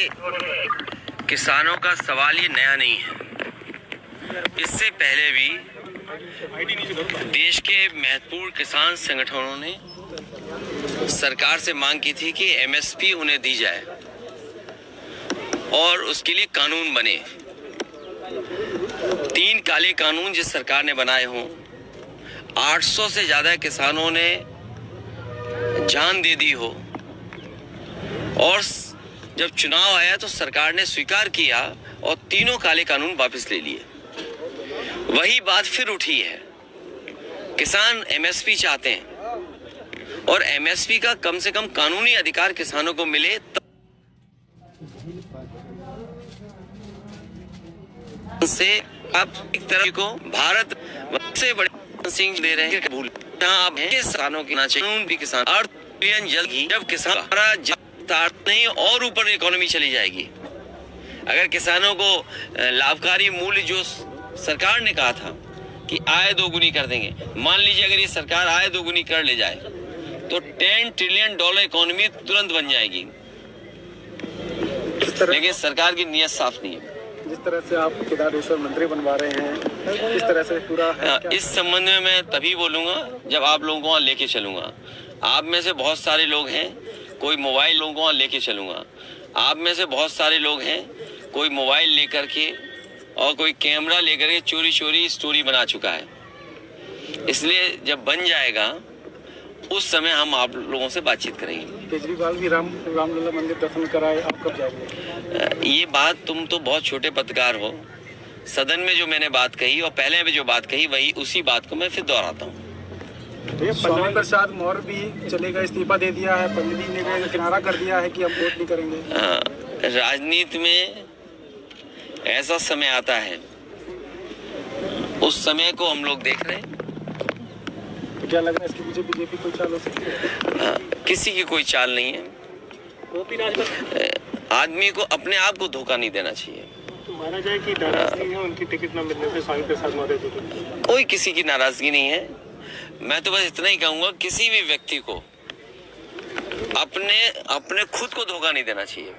देखिए, किसानों का सवाल ये नया नहीं है। इससे पहले भी देश के महत्वपूर्ण किसान संगठनों ने सरकार से मांग की थी कि एमएसपी उन्हें दी जाए और उसके लिए कानून बने। 3 काले कानून जिस सरकार ने बनाए हों, 800 से ज़्यादा किसानों ने जान दे दी हो, और जब चुनाव आया तो सरकार ने स्वीकार किया और तीनों काले कानून वापस ले लिए। वही बात फिर उठी है। किसान एमएसपी चाहते हैं और एमएसपी का कम से कम कानूनी अधिकार किसानों को मिले। से अब एक तरह को भारत से बड़े सिंह दे रहे हैं भूल आप किसानों के ना कानून भी किसान जल्द ही जब किसान नहीं और ऊपर इकोनॉमी चली जाएगी। अगर किसानों को लाभकारी मूल्य जो सरकार ने कहा था कि आय दोगुनी कर देंगे, मान लीजिए अगर ये सरकार आय दोगुनी कर ले जाए तो $10 ट्रिलियन इकोनॉमी तुरंत बन जाएगी। लेकिन सरकार की नीयत साफ नहीं है। जिस तरह से आप केदारेश्वर मंत्री बनवा रहे हैं, इस तरह से पूरा इस संबंध में मैं तभी बोलूंगा जब आप लोगों को वहाँ लेके चलूंगा। आप में से बहुत सारे लोग हैं, कोई मोबाइल लोगों को वहाँ लेके चलूंगा। आप में से बहुत सारे लोग हैं, कोई मोबाइल लेकर के और कोई कैमरा लेकर के चोरी चोरी स्टोरी बना चुका है। इसलिए जब बन जाएगा उस समय हम आप लोगों से बातचीत करेंगे। केजरीवाल भी रामलला मंदिर दर्शन कराए, आप कब जाएंगे? ये बात, तुम तो बहुत छोटे पत्रकार हो। सदन में जो मैंने बात कही और पहले भी जो बात कही वही उसी बात को मैं फिर दोहराता हूँ। स्वामी प्रसाद मौर्य भी चलेगा, इस्तीफा दे दिया है। पंडित ने किनारा कर दिया है कि हम वोट नहीं करेंगे। राजनीति में ऐसा समय आता है, उस समय को हम लोग देख रहे हैं। तो क्या लग रहा है इसके पीछे बीजेपी कोई चाल हो सकती है? किसी की कोई चाल नहीं है। आदमी को अपने आप को धोखा नहीं देना चाहिए। तो माना जाए कि नाराजगी है उनकी टिकट न मिलने से स्वामी प्रसाद मौर्य जी की? कोई किसी की नाराजगी नहीं है। मैं तो बस इतना ही कहूंगा, किसी भी व्यक्ति को अपने खुद को धोखा नहीं देना चाहिए।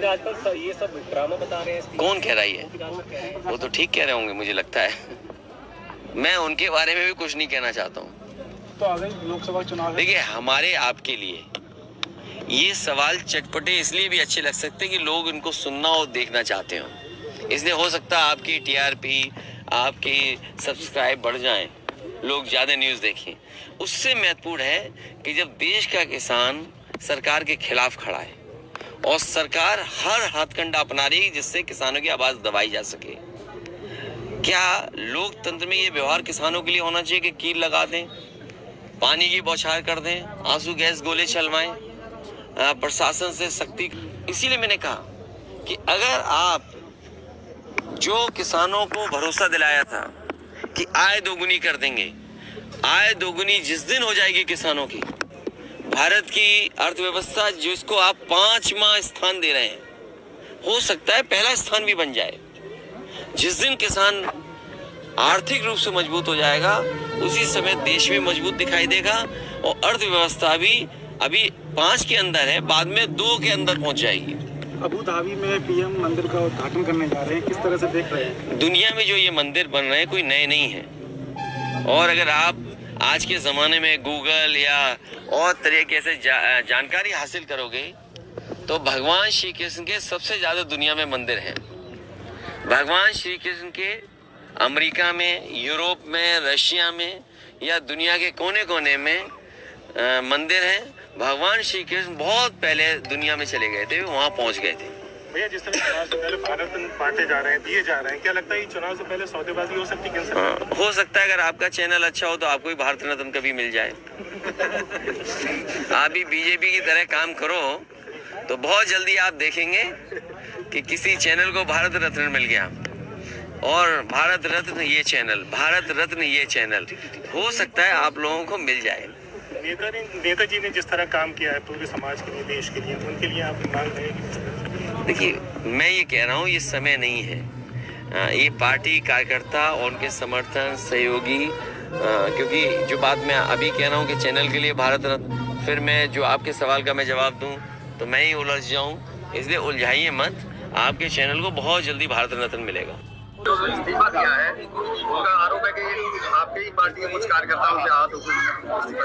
राजपाल ये सब ड्रामा बता रहे हैं। कौन कह रही है? वो तो ठीक कह रहे होंगे, मुझे लगता है। मैं उनके बारे में भी कुछ नहीं कहना चाहता हूँ। तो आगे लोकसभा चुनाव है। देखिए, हमारे आपके लिए ये सवाल चटपटे इसलिए भी अच्छे लग सकते हैं कि लोग इनको सुनना और देखना चाहते हो। इसलिए हो सकता है आपकी टीआरपी, आपकी सब्सक्राइब बढ़ जाएं, लोग ज्यादा न्यूज़ देखें। उससे महत्वपूर्ण है कि जब देश का किसान सरकार के खिलाफ खड़ा है और सरकार हर हथकंडा अपना रही है जिससे किसानों की आवाज दबाई जा सके। क्या लोकतंत्र में ये व्यवहार किसानों के लिए होना चाहिए कि कील लगा दें, पानी की बौछार कर दें, आंसू गैस गोले चलवाएं, प्रशासन से सख्ती? इसीलिए मैंने कहा कि अगर आप जो किसानों को भरोसा दिलाया था कि आय दोगुनी कर देंगे, आय दोगुनी जिस दिन हो जाएगी किसानों की, भारत की अर्थव्यवस्था जिसको आप 5वां स्थान दे रहे हैं, हो सकता है पहला स्थान भी बन जाए। जिस दिन किसान आर्थिक रूप से मजबूत हो जाएगा, उसी समय देश भी मजबूत दिखाई देगा और अर्थव्यवस्था भी अभी 5 के अंदर है, बाद में 2 के अंदर पहुंच जाएगी। अबू धाबी में पीएम मंदिर का उद्घाटन करने जा रहे हैं, किस तरह से देख रहे हैं? दुनिया में जो ये मंदिर बन रहे हैं कोई नए नहीं है। और अगर आप आज के ज़माने में गूगल या और तरीके से जानकारी हासिल करोगे तो भगवान श्री कृष्ण के सबसे ज़्यादा दुनिया में मंदिर हैं। भगवान श्री कृष्ण के अमेरिका में, यूरोप में, रशिया में या दुनिया के कोने कोने में मंदिर हैं। भगवान श्री कृष्ण बहुत पहले दुनिया में चले गए थे, वहाँ पहुँच गए थे। भैया, जिस तरह चुनाव से पहले भारत रत्न बांटे जा रहे हैं, दिए जा रहे हैं, क्या लगता है चुनाव से पहले सौदेबाजी हो सकती है? हाँ, हो सकता है। अगर आपका चैनल अच्छा हो तो आपको भी भारत रत्न कभी मिल जाए। आप भी बीजेपी की तरह काम करो तो बहुत जल्दी आप देखेंगे कि किसी चैनल को भारत रत्न मिल गया और भारत रत्न ये चैनल, भारत रत्न ये चैनल, हो सकता है आप लोगों को मिल जाए। नेताजी ने जिस तरह काम किया है पूरे समाज के लिए, देश के लिए, उनके लिए आप मांग रहे हैं? देखिए, मैं ये कह रहा हूँ ये समय नहीं है। ये पार्टी कार्यकर्ता और उनके समर्थन सहयोगी, क्योंकि जो बात मैं अभी कह रहा हूँ कि चैनल के लिए भारत रत्न, फिर मैं जो आपके सवाल का मैं जवाब दूँ तो मैं ही उलझ जाऊं, इसलिए उलझाइए मत। आपके चैनल को बहुत जल्दी भारत रत्न मिलेगा। जो इस्तीफा दिया है उनका आरोप है कि आपकी ही पार्टी के कुछ कार्यकर्ताओं के हाथ।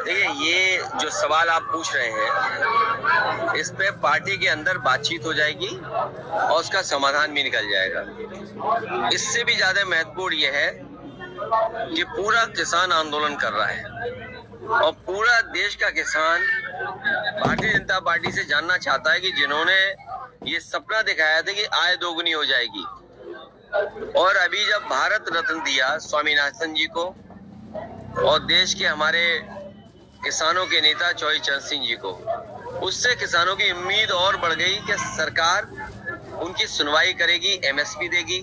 देखिए, ये जो सवाल आप पूछ रहे हैं, इस पे पार्टी के अंदर बातचीत हो जाएगी और उसका समाधान भी निकल जाएगा। इससे भी ज्यादा महत्वपूर्ण ये है कि पूरा किसान आंदोलन कर रहा है और पूरा देश का किसान भारतीय जनता पार्टी से जानना चाहता है कि जिन्होंने ये सपना दिखाया था कि आय दोगुनी हो जाएगी, और अभी जब भारत रत्न दिया स्वामीनाथन जी को और देश के हमारे किसानों के नेता चौधरी चरण सिंह जी को, उससे किसानों की उम्मीद और बढ़ गई कि सरकार उनकी सुनवाई करेगी, एमएसपी देगी,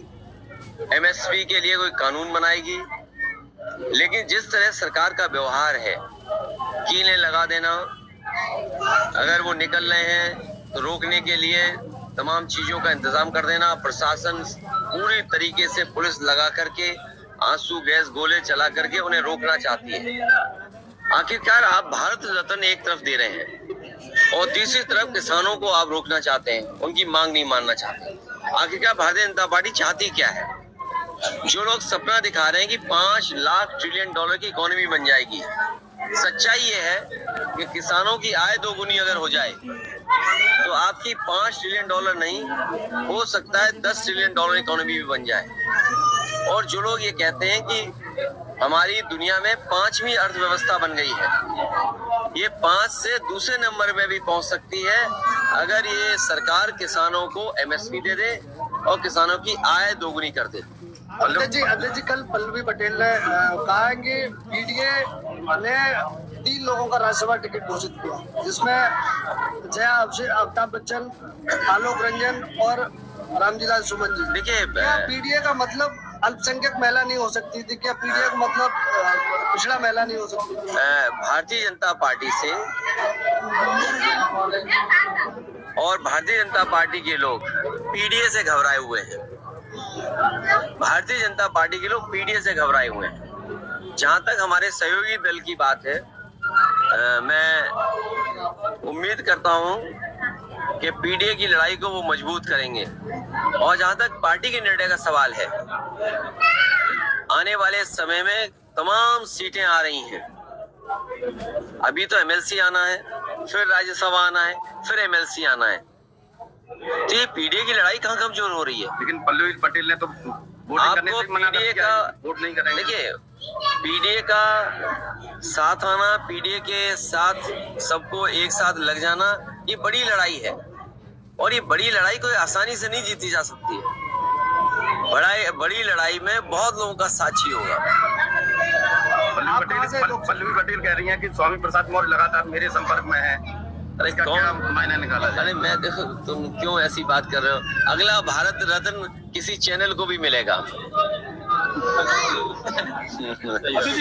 एमएसपी के लिए कोई कानून बनाएगी। लेकिन जिस तरह सरकार का व्यवहार है, कीलें लगा देना, अगर वो निकल रहे हैं तो रोकने के लिए तमाम चीजों का इंतजाम कर देना, प्रशासन पूरी तरीके से पुलिस लगा करके आंसू गैस गोले चला करके उन्हें रोकना चाहती है। आखिरकार आप भारत रत्न एक तरफ दे रहे हैं और दूसरी तरफ किसानों को आप रोकना चाहते हैं, उनकी मांग नहीं मानना चाहते। आखिरकार भारतीय जनता पार्टी चाहती क्या है? जो लोग सपना दिखा रहे हैं कि 5 लाख ट्रिलियन डॉलर की इकोनॉमी बन जाएगी, सच्चाई ये है कि किसानों की आय दोगुनी अगर हो जाए तो आपकी 5 ट्रिलियन डॉलर नहीं, हो सकता है 10 ट्रिलियन डॉलर इकोनॉमी भी बन जाए। और जो लोग ये कहते हैं कि हमारी दुनिया में 5वीं अर्थव्यवस्था बन गई है, ये 5 से दूसरे नंबर में भी पहुंच सकती है अगर ये सरकार किसानों को एमएसपी दे दे और किसानों की आय दोगुनी कर दे। अध्यक्ष जी, कल पल्लवी पटेल ने कहा है कि पीडीए ने 3 लोगों का राज्यसभा टिकट घोषित किया, जिसमें जया अमिताभ बच्चन, आलोक रंजन और रामजीलाल सुमन जी। देखिए, क्या पीडीए का मतलब अल्पसंख्यक महिला नहीं हो सकती थी? क्या पीडीए का मतलब पिछड़ा महिला नहीं हो सकती? भारतीय जनता पार्टी से और भारतीय जनता पार्टी के लोग पीडीए से घबराए हुए हैं। भारतीय जनता पार्टी के लोग पीडीए से घबराए हुए हैं। जहां तक हमारे सहयोगी दल की बात है, मैं उम्मीद करता हूं कि पीडीए की लड़ाई को वो मजबूत करेंगे। और जहां तक पार्टी के निर्णय का सवाल है, आने वाले समय में तमाम सीटें आ रही हैं। अभी तो एमएलसी आना है, फिर राज्यसभा आना है, फिर एमएलसी आना है। तो ये पीडीए की लड़ाई कहाँ कमजोर हो रही है? लेकिन पल्लवी पटेल ने तो आपको पीडीए का वोट नहीं करेंगे। देखिए, पीडीए का साथ आना, पीडीए के साथ सबको एक साथ लग जाना, ये बड़ी लड़ाई है और ये बड़ी लड़ाई कोई आसानी से नहीं जीती जा सकती है। बड़ी लड़ाई में बहुत लोगों का साथ चाहिए होगा। पल्लवी पटेल कह रही हैं कि स्वामी प्रसाद मौर्य लगातार मेरे संपर्क में है। अरे इसका क्या मायना निकाला जाए? अरे मैं देखो, तुम क्यों ऐसी बात कर रहे हो? अगला भारत रत्न किसी चैनल को भी मिलेगा।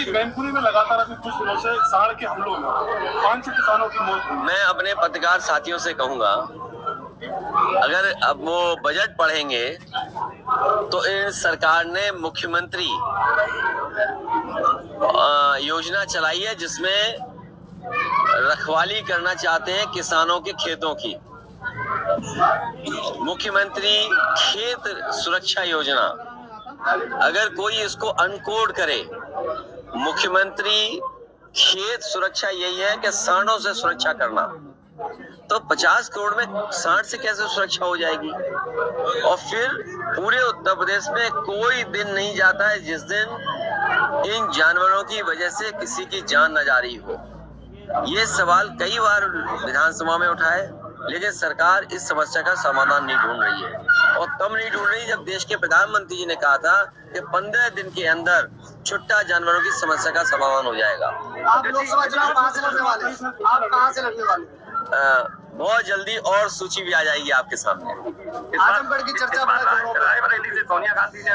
मैनपुरी में लगातार अभी कुछ दिनों से सांड के हमलों में 5 किसानों की मौत हुई। मैं अपने पत्रकार साथियों से कहूंगा, अगर अब वो बजट पढ़ेंगे तो इन सरकार ने मुख्यमंत्री योजना चलाई है जिसमें रखवाली करना चाहते हैं किसानों के खेतों की। मुख्यमंत्री खेत सुरक्षा योजना, अगर कोई इसको अनकोड करे, मुख्यमंत्री खेत सुरक्षा यही है कि सांडों से सुरक्षा करना। तो 50 करोड़ में सांड से कैसे सुरक्षा हो जाएगी? और फिर पूरे उत्तर प्रदेश में कोई दिन नहीं जाता है जिस दिन इन जानवरों की वजह से किसी की जान न जा रही हो। ये सवाल कई बार विधानसभा में उठा है, लेकिन सरकार इस समस्या का समाधान नहीं ढूंढ रही है। और तब नहीं ढूंढ रही जब देश के प्रधानमंत्री जी ने कहा था कि 15 दिन के अंदर छुट्टा जानवरों की समस्या का समाधान हो जाएगा। आप लोकसभा चुनाव कहाँ से लड़ने वाले हैं? आप कहाँ से लड़ने वाले? बहुत जल्दी और सूची भी आ जाएगी आपके सामने। आजमगढ़ की चर्चा रायबरेली से सोनिया गांधी ने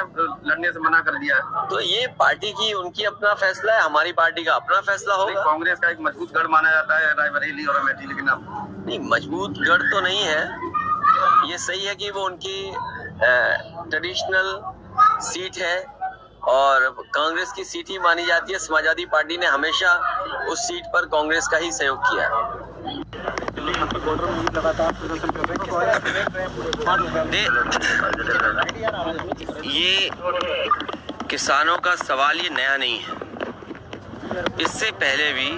लड़ने से मना कर दिया है। तो ये पार्टी की उनकी अपना फैसला है, हमारी पार्टी का अपना फैसला होगा। कांग्रेस का एक मजबूत गढ़ माना जाता है रायबरेली और अमेठी, लेकिन अब नहीं, मजबूत गढ़ तो नहीं है। ये सही है कि वो उनकी ट्रेडिशनल सीट है और कांग्रेस की सीट ही मानी जाती है। समाजवादी पार्टी ने हमेशा उस सीट पर कांग्रेस का ही सहयोग किया है। बॉर्डर में लगातार प्रदर्शन कर रहे हैं। ये किसानों का सवाल ये नया नहीं है। इससे पहले भी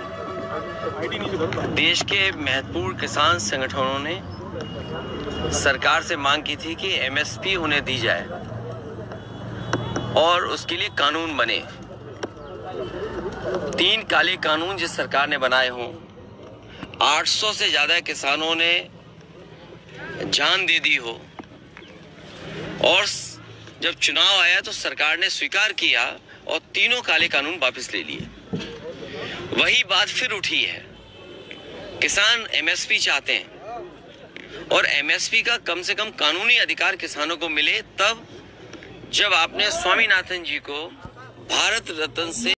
देश के महत्वपूर्ण किसान संगठनों ने सरकार से मांग की थी कि एमएसपी उन्हें दी जाए और उसके लिए कानून बने। 3 काले कानून जिस सरकार ने बनाए हों, 800 से ज़्यादा किसानों ने जान दे दी हो, और जब चुनाव आया तो सरकार ने स्वीकार किया और तीनों काले कानून वापस ले लिए। वही बात फिर उठी है। किसान एमएसपी चाहते हैं और एमएसपी का कम से कम कानूनी अधिकार किसानों को मिले, तब जब आपने स्वामीनाथन जी को भारत रत्न से